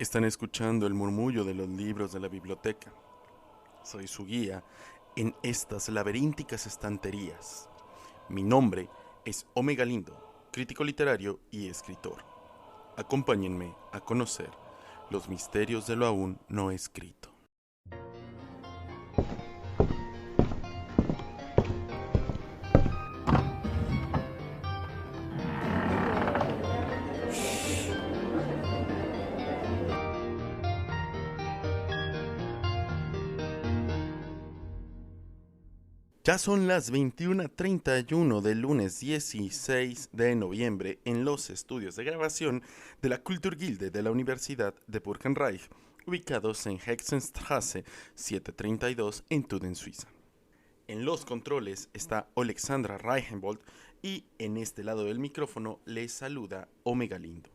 Están escuchando el murmullo de los libros de la biblioteca. Soy su guía en estas laberínticas estanterías. Mi nombre es Omega Lindo, crítico literario y escritor. Acompáñenme a conocer los misterios de lo aún no escrito. Ya son las 21:31 del lunes 16 de noviembre en los estudios de grabación de la Kulturgilde de la Universidad de Burgenreich, ubicados en Hexenstraße 732 en Tuden, Suiza. En los controles está Alexandra Reichenbold y en este lado del micrófono les saluda Omega Lindo.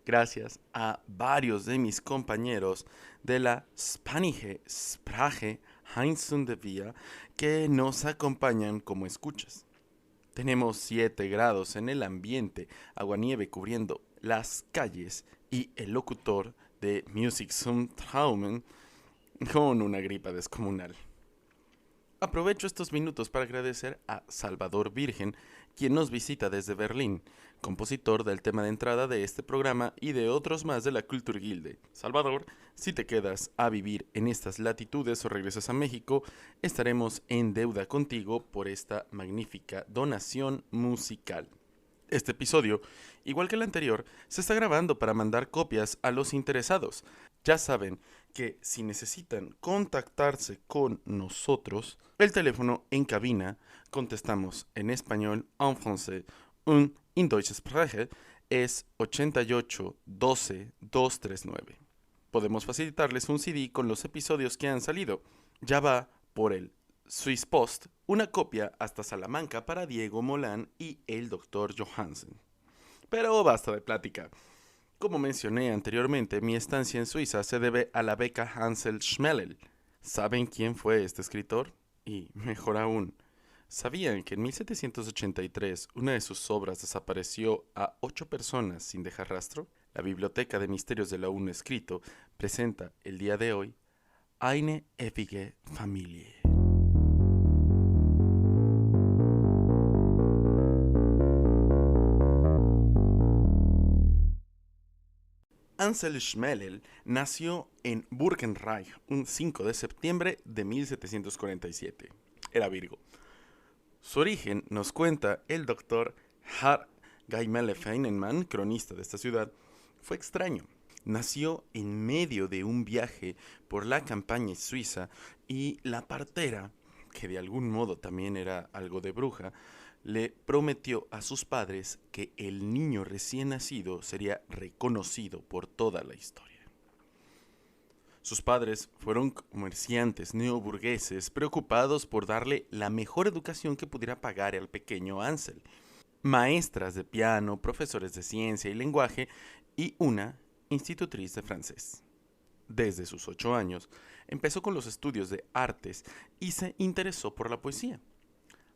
Gracias a varios de mis compañeros de la Spanische Sprache Heinz und de Vía que nos acompañan como escuchas. Tenemos 7 grados en el ambiente, aguanieve cubriendo las calles y el locutor de Music zum Traumen con una gripa descomunal. Aprovecho estos minutos para agradecer a Salvador Virgen, quien nos visita desde Berlín, compositor del tema de entrada de este programa y de otros más de la Kulturgilde. Salvador, si te quedas a vivir en estas latitudes o regresas a México, estaremos en deuda contigo por esta magnífica donación musical. Este episodio, igual que el anterior, se está grabando para mandar copias a los interesados. Ya saben que si necesitan contactarse con nosotros, el teléfono en cabina, contestamos en español, en francés, in deutsche Sprache, es 88 12 239. Podemos facilitarles un CD con los episodios que han salido. Ya va por el Swiss Post, una copia hasta Salamanca para Diego Molán y el Dr. Johansen. Pero basta de plática. Como mencioné anteriormente, mi estancia en Suiza se debe a la beca Hansel Schmelel. ¿Saben quién fue este escritor? Y mejor aún, ¿sabían que en 1783 una de sus obras desapareció a 8 personas sin dejar rastro? La Biblioteca de Misterios de lo Aún Escrito presenta el día de hoy Eine ewige Familie. Ansel Schmelel nació en Burgenreich un 5 de septiembre de 1747. Era Virgo. Su origen, nos cuenta el doctor Har Gaimele Feinemann, cronista de esta ciudad, fue extraño. Nació en medio de un viaje por la campaña suiza y la partera, que de algún modo también era algo de bruja, le prometió a sus padres que el niño recién nacido sería reconocido por toda la historia. Sus padres fueron comerciantes neoburgueses preocupados por darle la mejor educación que pudiera pagar al pequeño Ansel. Maestras de piano, profesores de ciencia y lenguaje y una institutriz de francés. Desde sus 8 años empezó con los estudios de artes y se interesó por la poesía.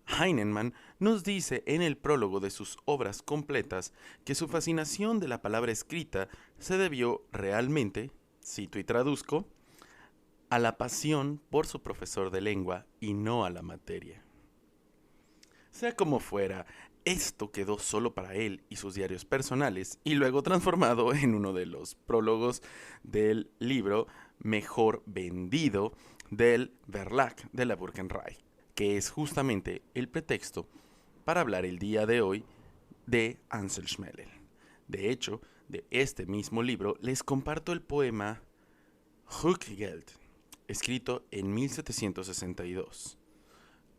Heinemann nos dice en el prólogo de sus obras completas que su fascinación de la palabra escrita se debió realmente, cito y traduzco, a la pasión por su profesor de lengua y no a la materia. Sea como fuera, esto quedó solo para él y sus diarios personales y luego transformado en uno de los prólogos del libro mejor vendido del Verlag de la Burgenreich, que es justamente el pretexto para hablar el día de hoy de Ansel Schmelel. De hecho, de este mismo libro les comparto el poema Rückgeld, escrito en 1762.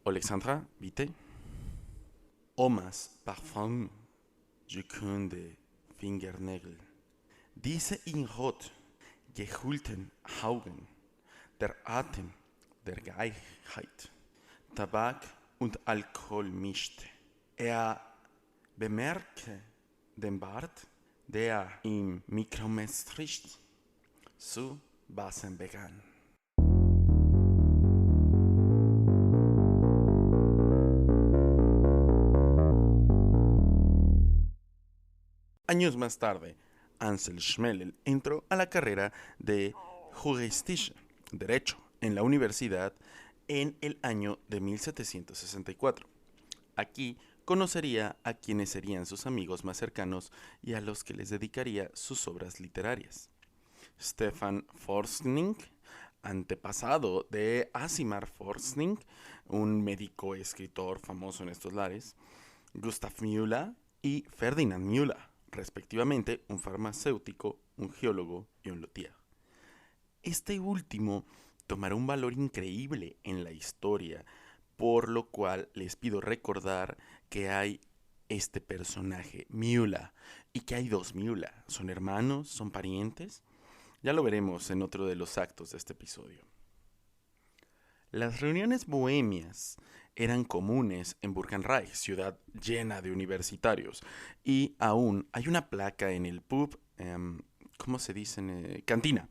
Alexandra, bitte. Omas Parfum, gekünde Fingernägel, diese in rot gehüllten Augen, der Atem der Geilheit, Tabak und Alkohol mischte. Bemerkte den Bart, der im Mikromestricht zu wachsen begann. Años más tarde, Ansel Schmelel entró a la carrera de Juristische, Derecho, en la universidad en el año de 1764. Aquí conocería a quienes serían sus amigos más cercanos y a los que les dedicaría sus obras literarias. Stefan Forstning, antepasado de Asimar Forstning, un médico escritor famoso en estos lares, Gustav Müller y Ferdinand Müller, respectivamente un farmacéutico, un geólogo y un luthier. Este último tomará un valor increíble en la historia, por lo cual les pido recordar que hay este personaje, Müller, y que hay dos Müller. ¿Son hermanos? ¿Son parientes? Ya lo veremos en otro de los actos de este episodio. Las reuniones bohemias eran comunes en Burgenreich, ciudad llena de universitarios, y aún hay una placa en el pub, ¿cómo se dice? Cantina,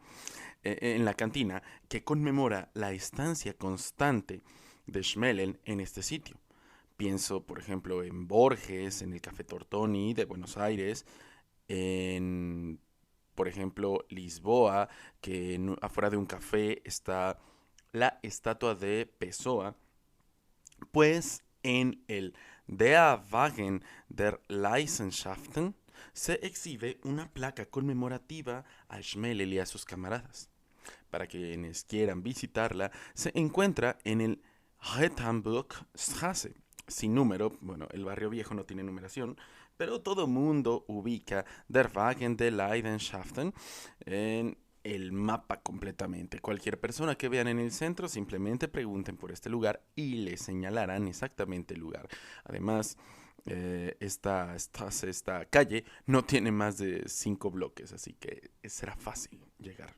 en la cantina, que conmemora la estancia constante de Schmelel en este sitio. Pienso, por ejemplo, en Borges, en el Café Tortoni de Buenos Aires, en, por ejemplo, Lisboa, que afuera de un café está la estatua de Pessoa, pues en el Der Wagen der Leidenschaften se exhibe una placa conmemorativa a Schmelel y a sus camaradas. Para quienes quieran visitarla, se encuentra en el Rethamburgstraße, sin número. Bueno, el barrio viejo no tiene numeración, pero todo mundo ubica Der Wagen der Leidenschaften en el mapa completamente. Cualquier persona que vean en el centro, simplemente pregunten por este lugar y les señalarán exactamente el lugar. Además, esta calle no tiene más de 5 bloques, así que será fácil llegar.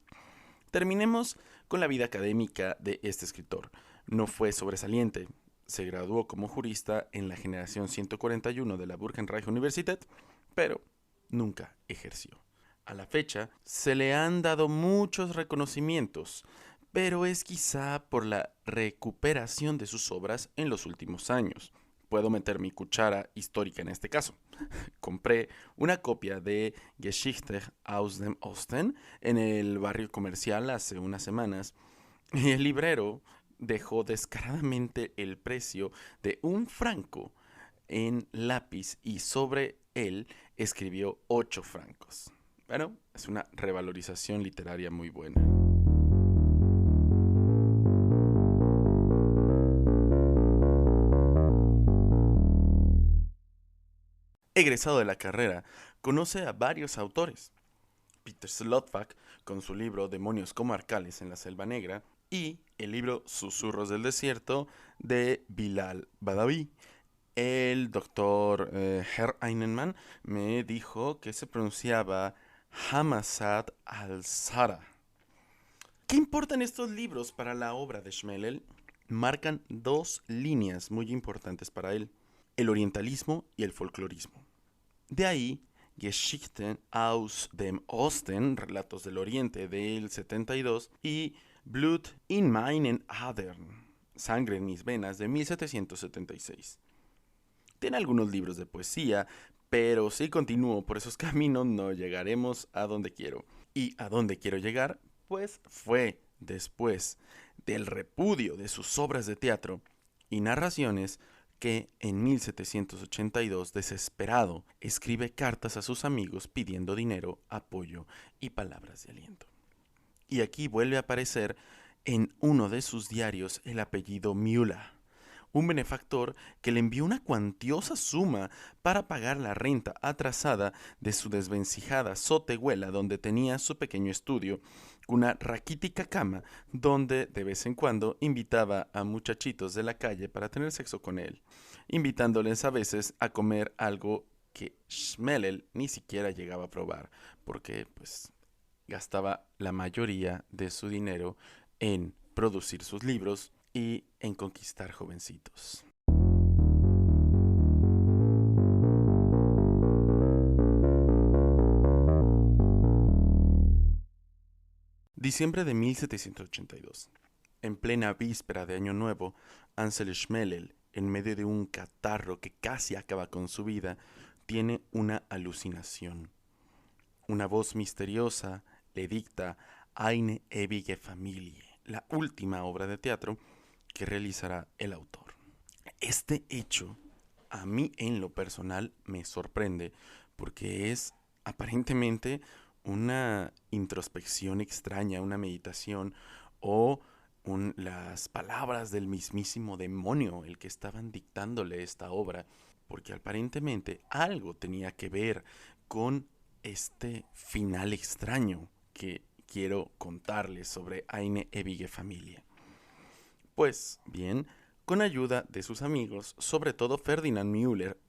Terminemos con la vida académica de este escritor. No fue sobresaliente. Se graduó como jurista en la generación 141 de la Burgenreich Universität, pero nunca ejerció. A la fecha, se le han dado muchos reconocimientos, pero es quizá por la recuperación de sus obras en los últimos años. Puedo meter mi cuchara histórica en este caso. Compré una copia de Geschichte aus dem Osten en el barrio comercial hace unas semanas y el librero dejó descaradamente el precio de un franco en lápiz y sobre él escribió 8 francos. Bueno, es una revalorización literaria muy buena. Egresado de la carrera, conoce a varios autores. Peter Slotwak, con su libro Demonios comarcales en la Selva Negra, y el libro Susurros del Desierto de Bilal Badawi. El doctor Herr Einemann me dijo que se pronunciaba Hamazat al-Sara. ¿Qué importan estos libros para la obra de Schmelel? Marcan dos líneas muy importantes para él: el orientalismo y el folclorismo. De ahí, Geschichten aus dem Osten, Relatos del Oriente, del 72, y Blut in meinen Adern, Sangre en mis venas, de 1776. Tiene algunos libros de poesía, pero si continúo por esos caminos no llegaremos a donde quiero. ¿Y a dónde quiero llegar? Pues fue después del repudio de sus obras de teatro y narraciones que en 1782, desesperado, escribe cartas a sus amigos pidiendo dinero, apoyo y palabras de aliento. Y aquí vuelve a aparecer en uno de sus diarios el apellido Müller, un benefactor que le envió una cuantiosa suma para pagar la renta atrasada de su desvencijada sotehuela donde tenía su pequeño estudio, una raquítica cama donde de vez en cuando invitaba a muchachitos de la calle para tener sexo con él, invitándoles a veces a comer algo que Schmelel ni siquiera llegaba a probar, porque pues gastaba la mayoría de su dinero en producir sus libros y en conquistar jovencitos. Diciembre de 1782. En plena víspera de Año Nuevo, Ansel Schmelel, en medio de un catarro que casi acaba con su vida, tiene una alucinación. Una voz misteriosa le dicta Eine ewige Familie, la última obra de teatro que realizará el autor. Este hecho a mí en lo personal me sorprende porque es aparentemente una introspección extraña, una meditación o las palabras del mismísimo demonio el que estaban dictándole esta obra, porque aparentemente algo tenía que ver con este final extraño que quiero contarles sobre Eine ewige Familie. Pues bien, con ayuda de sus amigos, sobre todo Ferdinand Müller,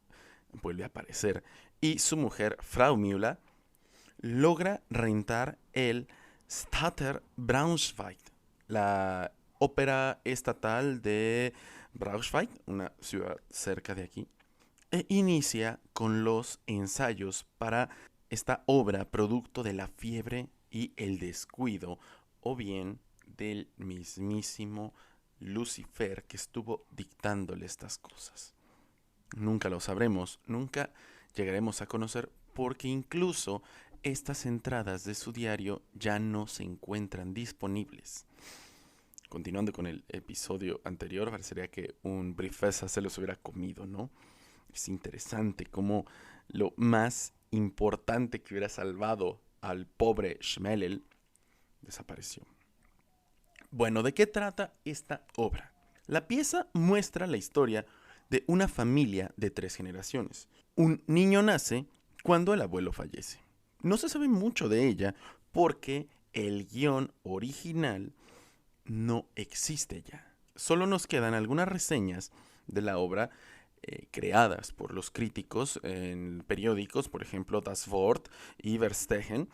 vuelve a aparecer, y su mujer Frau Müller, logra rentar el Stadter Braunschweig, la ópera estatal de Braunschweig, una ciudad cerca de aquí, e inicia con los ensayos para esta obra producto de la fiebre y el descuido, o bien del mismísimo Lucifer que estuvo dictándole estas cosas. Nunca lo sabremos, nunca llegaremos a conocer porque incluso estas entradas de su diario ya no se encuentran disponibles. Continuando con el episodio anterior, parecería que un Briefesa se los hubiera comido, ¿no? Es interesante cómo lo más importante que hubiera salvado al pobre Schmelel desapareció. Bueno, ¿de qué trata esta obra? La pieza muestra la historia de una familia de 3 generaciones. Un niño nace cuando el abuelo fallece. No se sabe mucho de ella porque el guión original no existe ya. Solo nos quedan algunas reseñas de la obra creadas por los críticos en periódicos, por ejemplo Das Wort y Verstehen,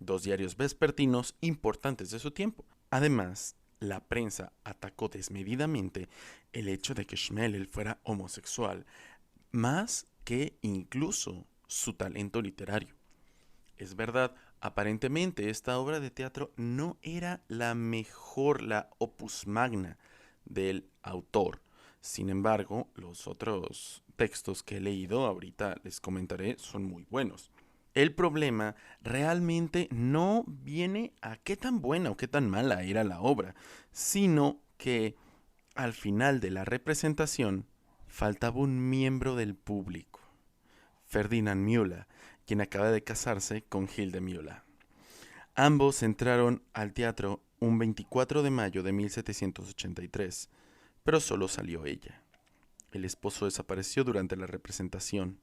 2 diarios vespertinos importantes de su tiempo. Además, la prensa atacó desmedidamente el hecho de que Schmelel fuera homosexual, más que incluso su talento literario. Es verdad, aparentemente esta obra de teatro no era la mejor, la opus magna del autor. Sin embargo, los otros textos que he leído, ahorita les comentaré, son muy buenos. El problema realmente no viene a qué tan buena o qué tan mala era la obra, sino que al final de la representación faltaba un miembro del público, Ferdinand Müller, quien acaba de casarse con Hilde Müller. Ambos entraron al teatro un 24 de mayo de 1783, pero solo salió ella. El esposo desapareció durante la representación.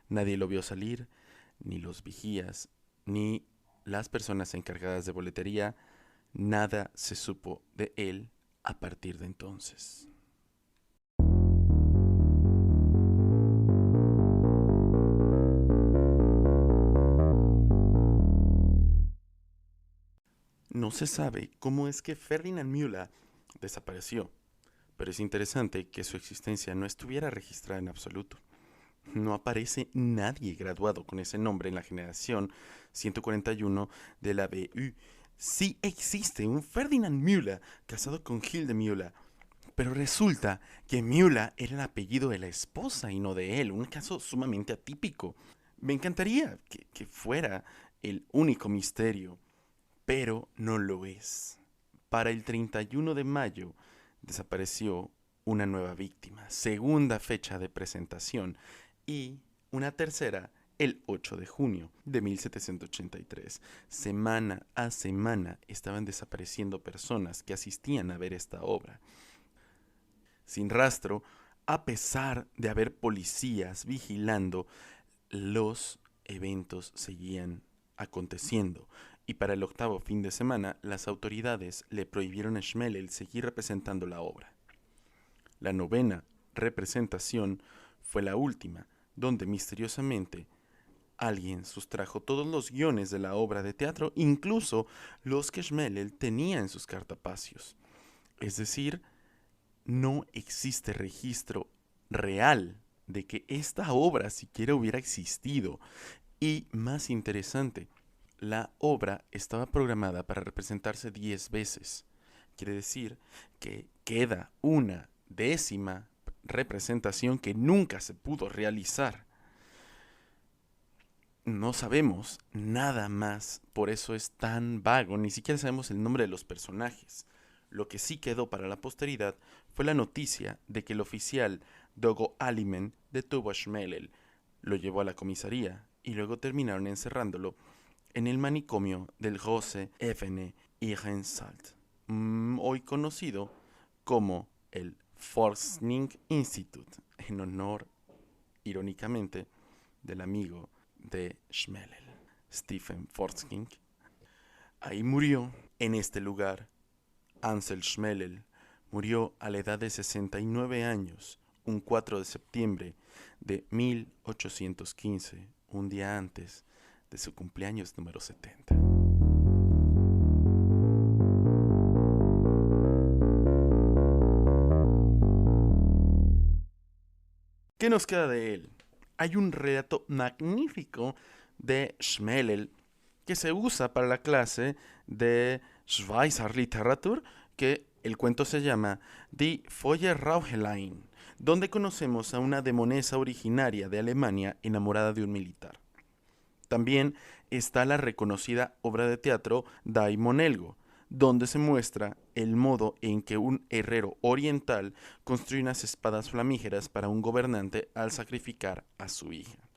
Nadie lo vio salir, ni los vigías, ni las personas encargadas de boletería. Nada se supo de él a partir de entonces. No se sabe cómo es que Ferdinand Müller desapareció, pero es interesante que su existencia no estuviera registrada en absoluto. No aparece nadie graduado con ese nombre en la generación 141 de la BU. Sí existe un Ferdinand Müller casado con Hilde Müller, pero resulta que Müller era el apellido de la esposa y no de él, un caso sumamente atípico. Me encantaría que fuera el único misterio, pero no lo es. Para el 31 de mayo desapareció una nueva víctima, segunda fecha de presentación, y una tercera el 8 de junio de 1783. Semana a semana estaban desapareciendo personas que asistían a ver esta obra. Sin rastro, a pesar de haber policías vigilando, los eventos seguían aconteciendo. Y para el 8º fin de semana, las autoridades le prohibieron a Schmelel seguir representando la obra. La 9ª representación fue la última, donde misteriosamente alguien sustrajo todos los guiones de la obra de teatro, incluso los que Schmelel tenía en sus cartapacios. Es decir, no existe registro real de que esta obra siquiera hubiera existido. Y más interesante, la obra estaba programada para representarse 10 veces. Quiere decir que queda una 10ª representación que nunca se pudo realizar. No sabemos nada más, por eso es tan vago, ni siquiera sabemos el nombre de los personajes. Lo que sí quedó para la posteridad fue la noticia de que el oficial Dogo Alimen detuvo a Schmelel, lo llevó a la comisaría y luego terminaron encerrándolo en el manicomio del Große Effene Irrensalz, hoy conocido como el Forskningsinstitut, en honor, irónicamente, del amigo de Schmelel, Stephen Forsking. Ahí murió, en este lugar, Ansel Schmelel. Murió a la edad de 69 años, un 4 de septiembre de 1815, un día antes de su cumpleaños número 70. ¿Qué nos queda de él? Hay un relato magnífico de Schmelel que se usa para la clase de Schweizerliteratur, que el cuento se llama Die Feuerrauchlein, donde conocemos a una demonesa originaria de Alemania enamorada de un militar. También está la reconocida obra de teatro Daimonelgo, donde se muestra el modo en que un herrero oriental construye unas espadas flamígeras para un gobernante al sacrificar a su hija.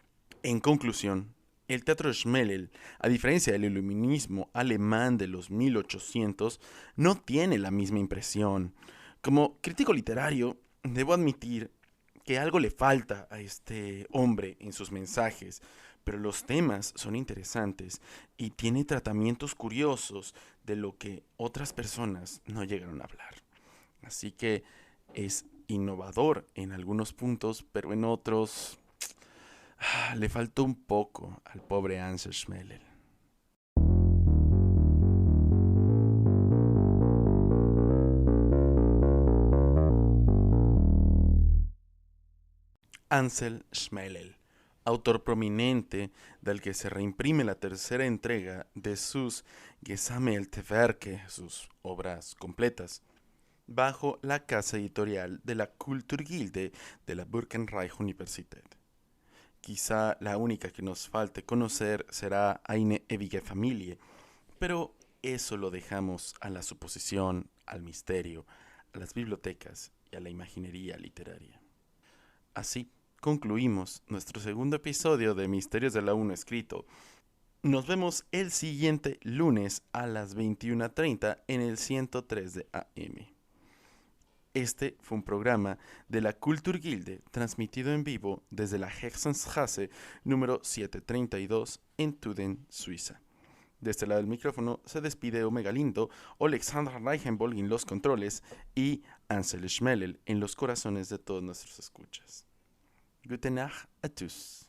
En conclusión, el teatro de Schmelel, a diferencia del iluminismo alemán de los 1800, no tiene la misma impresión. Como crítico literario, debo admitir que algo le falta a este hombre en sus mensajes, pero los temas son interesantes y tiene tratamientos curiosos de lo que otras personas no llegaron a hablar. Así que es innovador en algunos puntos, pero en otros le faltó un poco al pobre Ansel Schmelel. Ansel Schmelel, autor prominente del que se reimprime la tercera entrega de sus Gesammelte Werke, sus obras completas, bajo la casa editorial de la Kulturgilde de la Birkenreich Universität. Quizá la única que nos falte conocer será Eine ewige Familie, pero eso lo dejamos a la suposición, al misterio, a las bibliotecas y a la imaginería literaria. Así concluimos nuestro segundo episodio de Misterios de la 1 escrito. Nos vemos el siguiente lunes a las 21:30 en el 103 de AM. Este fue un programa de la Kulturgilde transmitido en vivo desde la Hexenstraße número 732 en Tuden, Suiza. De este lado del micrófono se despide Omega Lindo, Alexandra Reichenbolg en los controles y Ansel Schmelel en los corazones de todos nuestros escuchas. Gute Nacht a tous.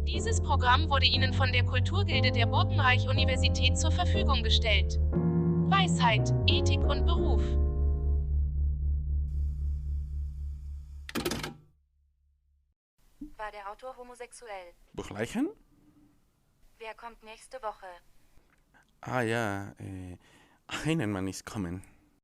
Dieses Programm wurde Ihnen von der Kulturgilde der Burkenreich-Universität zur Verfügung gestellt. Weisheit, Ethik und Beruf. War der Autor homosexuell? Begleichen? Wer kommt nächste Woche? Ah ja, Heinemann ist kommen.